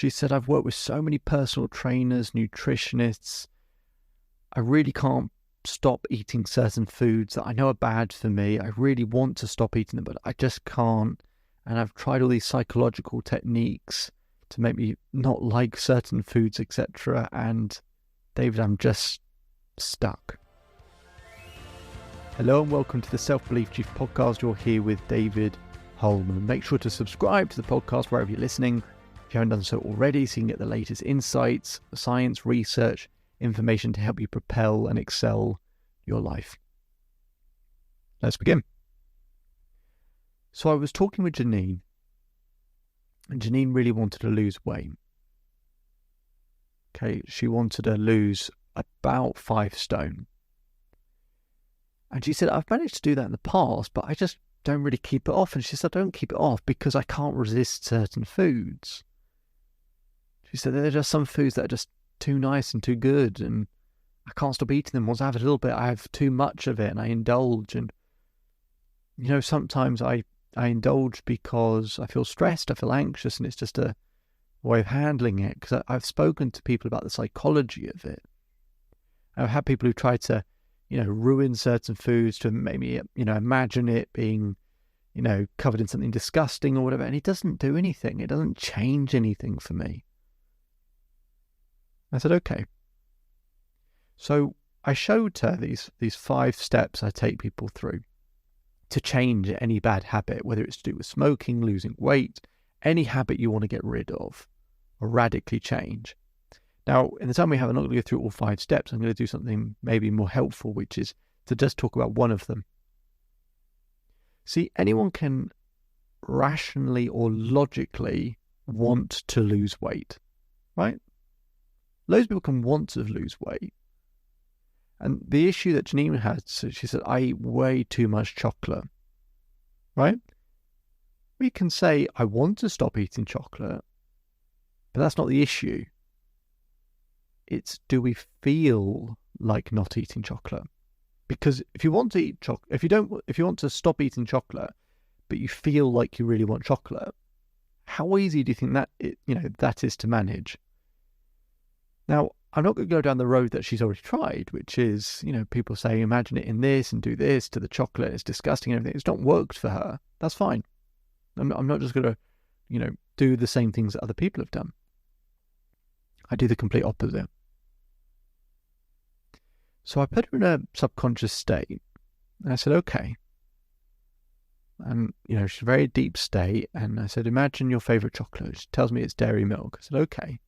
She said, I've worked with so many personal trainers, nutritionists. I really can't stop eating certain foods that I know are bad for me. I really want to stop eating them, but I just can't. And I've tried all these psychological techniques to make me not like certain foods, etc. And David, I'm just stuck. Hello and welcome to the Self-Belief Chief podcast. You're here with David Holman. Make sure to subscribe to the podcast wherever you're listening if you haven't done so already, so you can get the latest insights, science, research, information to help you propel and excel your life. Let's begin. So I was talking with Janine, and Janine really wanted to lose weight. Okay, she wanted to lose about 5 stone. And she said, I've managed to do that in the past, but I just don't really keep it off. And she said, I don't keep it off because I can't resist certain foods. She said, there are just some foods that are just too nice and too good, and I can't stop eating them. Once I have a little bit, I have too much of it, and I indulge. And, sometimes I indulge because I feel stressed, I feel anxious, and it's just a way of handling it. Because I've spoken to people about the psychology of it. I've had people who try to ruin certain foods to maybe, imagine it being, covered in something disgusting or whatever. And it doesn't do anything. It doesn't change anything for me. I said, okay. So I showed her these 5 steps I take people through to change any bad habit, whether it's to do with smoking, losing weight, any habit you want to get rid of or radically change. Now, in the time we have, I'm not going to go through all 5 steps. I'm going to do something maybe more helpful, which is to just talk about one of them. See, anyone can rationally or logically want to lose weight, right? Loads of people can want to lose weight. And the issue that Janine had, so she said, I eat way too much chocolate, right? We can say, I want to stop eating chocolate, but that's not the issue. It's, do we feel like not eating chocolate? Because if you want to eat chocolate, if you want to stop eating chocolate, but you feel like you really want chocolate, how easy do you think that is to manage? Now, I'm not going to go down the road that she's already tried, which is, people say, imagine it in this and do this to the chocolate. It's disgusting and everything. It's not worked for her. That's fine. I'm not just going to, do the same things that other people have done. I do the complete opposite. So I put her in a subconscious state. And I said, okay. And, she's a very deep state. And I said, imagine your favorite chocolate. She tells me it's dairy milk. I said, okay.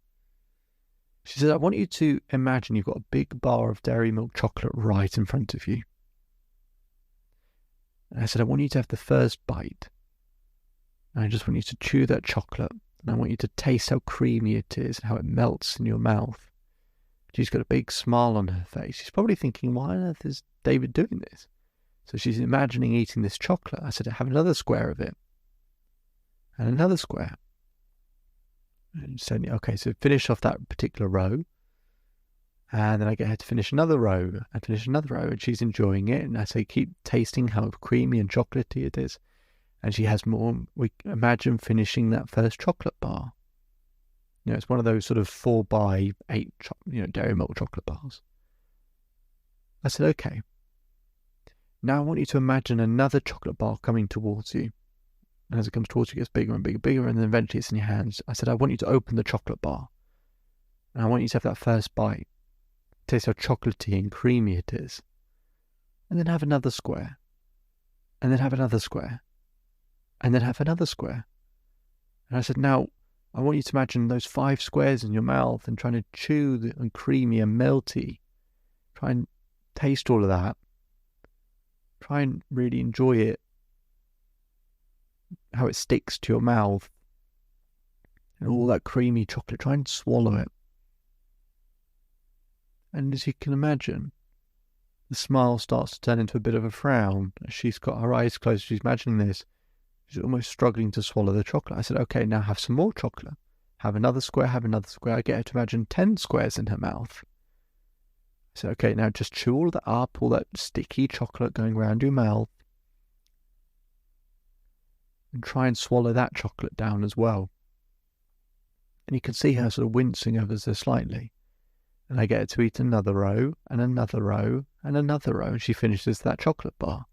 She said, I want you to imagine you've got a big bar of dairy milk chocolate right in front of you. And I said, I want you to have the first bite. And I just want you to chew that chocolate. And I want you to taste how creamy it is and how it melts in your mouth. She's got a big smile on her face. She's probably thinking, why on earth is David doing this? So she's imagining eating this chocolate. I said, have another square of it. And another square. And said, okay, so finish off that particular row. And then I get her to finish another row and finish another row. And she's enjoying it. And I say, keep tasting how creamy and chocolatey it is. And she has more. We imagine finishing that first chocolate bar. It's one of those sort of 4x8, dairy milk chocolate bars. I said, okay. Now I want you to imagine another chocolate bar coming towards you. And as it comes towards you, it gets bigger and bigger, bigger, and then eventually it's in your hands. I said, I want you to open the chocolate bar. And I want you to have that first bite. Taste how chocolatey and creamy it is. And then have another square. And then have another square. And then have another square. And I said, now, I want you to imagine those 5 squares in your mouth and trying to chew and creamy and melty. Try and taste all of that. Try and really enjoy it. How it sticks to your mouth. And all that creamy chocolate. Try and swallow it. And as you can imagine, the smile starts to turn into a bit of a frown. She's got her eyes closed. She's imagining this. She's almost struggling to swallow the chocolate. I said, okay, now have some more chocolate. Have another square, have another square. I get her to imagine 10 squares in her mouth. I said, okay, now just chew all that up, all that sticky chocolate going around your mouth. And try and swallow that chocolate down as well. And you can see her sort of wincing ever so slightly. And I get her to eat another row, and another row, and another row, and she finishes that chocolate bar.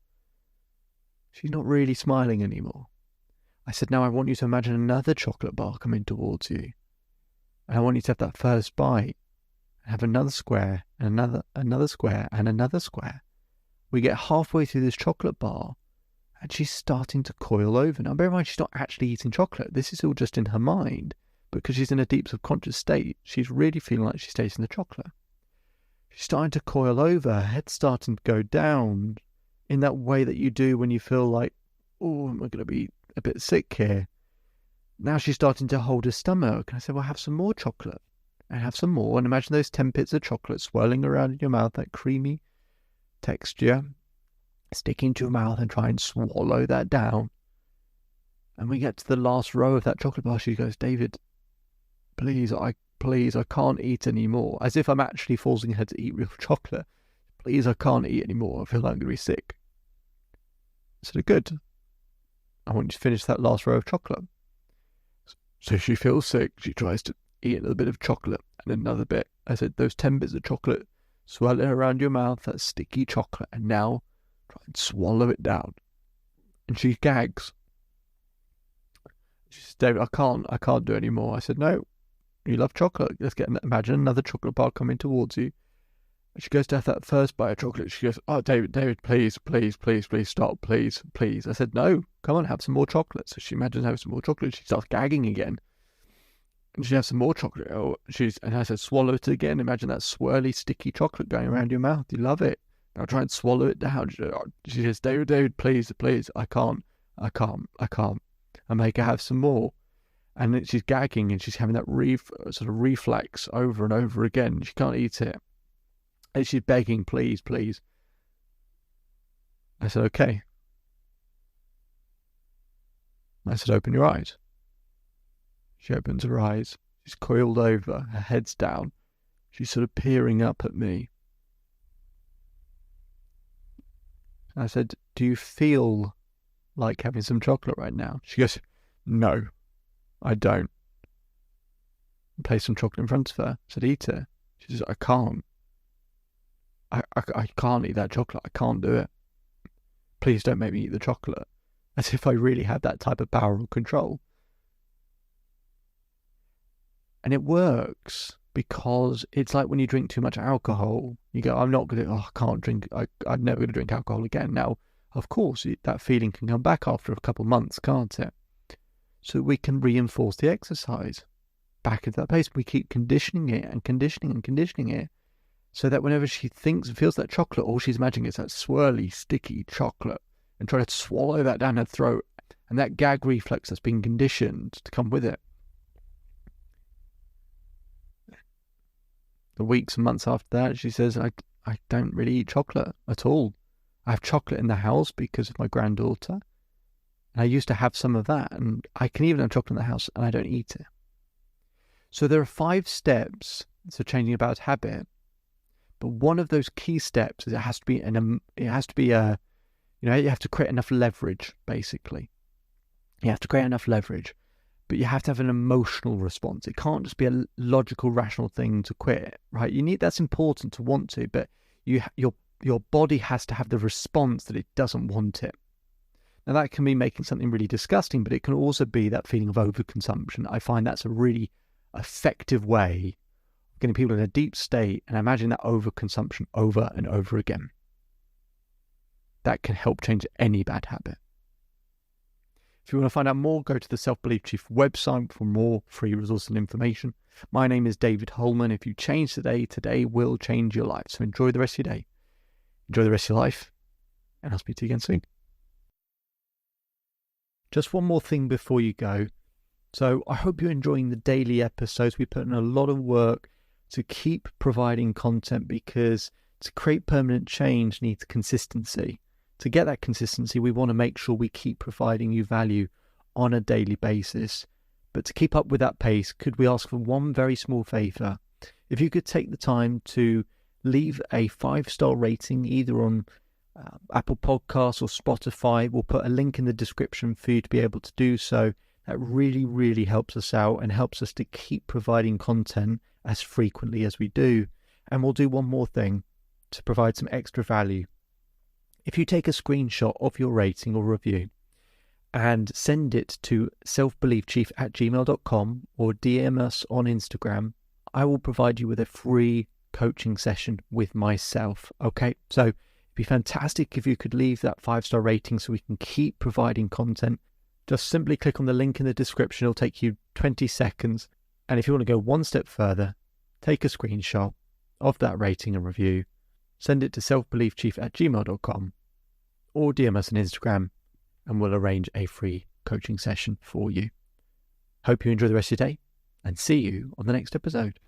She's not really smiling anymore. I said, now I want you to imagine another chocolate bar coming towards you. And I want you to have that first bite, and have another square, and another square, and another square. We get halfway through this chocolate bar, and she's starting to coil over. Now, bear in mind, she's not actually eating chocolate. This is all just in her mind. Because she's in a deep subconscious state, she's really feeling like she's tasting the chocolate. She's starting to coil over, her head's starting to go down in that way that you do when you feel like, oh, am I going to be a bit sick here? Now she's starting to hold her stomach. And I said, well, have some more chocolate. And have some more. And imagine those 10 bits of chocolate swirling around in your mouth, that creamy texture, sticking to your mouth, and try and swallow that down. And we get to the last row of that chocolate bar. She goes, David, please, I can't eat anymore. As if I'm actually forcing her to eat real chocolate. Please, I can't eat anymore. I feel like I'm going to be sick. I said, good. I want you to finish that last row of chocolate. So she feels sick. She tries to eat a bit of chocolate and another bit. I said, those 10 bits of chocolate, swirl it around your mouth, that sticky chocolate, and now try and swallow it down. And she gags. She says, David, I can't do any more. I said, no. You love chocolate. Imagine another chocolate bar coming towards you. And she goes to have that first bite of chocolate. She goes, oh, David, please, stop, please. I said, no, come on, have some more chocolate. So she imagines having some more chocolate. She starts gagging again. And she has some more chocolate. And I said, swallow it again. Imagine that swirly, sticky chocolate going around your mouth. You love it. Now try and swallow it down. She says, David, please, I can't. I make her have some more. And then she's gagging and she's having that sort of reflex over and over again. She can't eat it. And she's begging, please. I said, okay. I said, open your eyes. She opens her eyes. She's coiled over. Her head's down. She's sort of peering up at me. I said, do you feel like having some chocolate right now? She goes, no. I don't. Place some chocolate in front of her. I said, eat it. She says, I can't. I can't eat that chocolate. I can't do it. Please don't make me eat the chocolate. As if I really had that type of power or control. And it works because it's like when you drink too much alcohol. You go, I'm I can't drink. I'm never going to drink alcohol again. Now, of course, that feeling can come back after a couple of months, can't it? So we can reinforce the exercise back into that pace. We keep conditioning it and conditioning it so that whenever she thinks and feels that chocolate, all she's imagining is that swirly, sticky chocolate and try to swallow that down her throat and that gag reflex that's been conditioned to come with it. The weeks and months after that, she says, I don't really eat chocolate at all. I have chocolate in the house because of my granddaughter. And I used to have some of that, and I can even have chocolate in the house, and I don't eat it. So there are 5 steps to changing a bad habit, but one of those key steps is you have to create enough leverage, basically. You have to create enough leverage, but you have to have an emotional response. It can't just be a logical, rational thing to quit, right? That's important to want to, but your body has to have the response that it doesn't want it. Now, that can be making something really disgusting, but it can also be that feeling of overconsumption. I find that's a really effective way of getting people in a deep state and imagine that overconsumption over and over again. That can help change any bad habit. If you want to find out more, go to the Self-Belief Chief website for more free resources and information. My name is David Holman. If you change today will change your life. So enjoy the rest of your day. Enjoy the rest of your life, and I'll speak to you again soon. Just one more thing before you go. So I hope you're enjoying the daily episodes. We put in a lot of work to keep providing content because to create permanent change needs consistency. To get that consistency, we want to make sure we keep providing you value on a daily basis. But to keep up with that pace, could we ask for one very small favor? If you could take the time to leave a 5-star rating either on Apple Podcasts or Spotify. We'll put a link in the description for you to be able to do so. That really, really helps us out and helps us to keep providing content as frequently as we do. And we'll do one more thing to provide some extra value. If you take a screenshot of your rating or review and send it to selfbeliefchief@gmail.com or DM us on Instagram, I will provide you with a free coaching session with myself. Okay, so it'd be fantastic if you could leave that 5-star rating so we can keep providing content. Just simply click on the link in the description. It'll take you 20 seconds. And if you want to go one step further, take a screenshot of that rating and review, send it to selfbeliefchief@gmail.com or DM us on Instagram, and we'll arrange a free coaching session for you. Hope you enjoy the rest of your day, and see you on the next episode.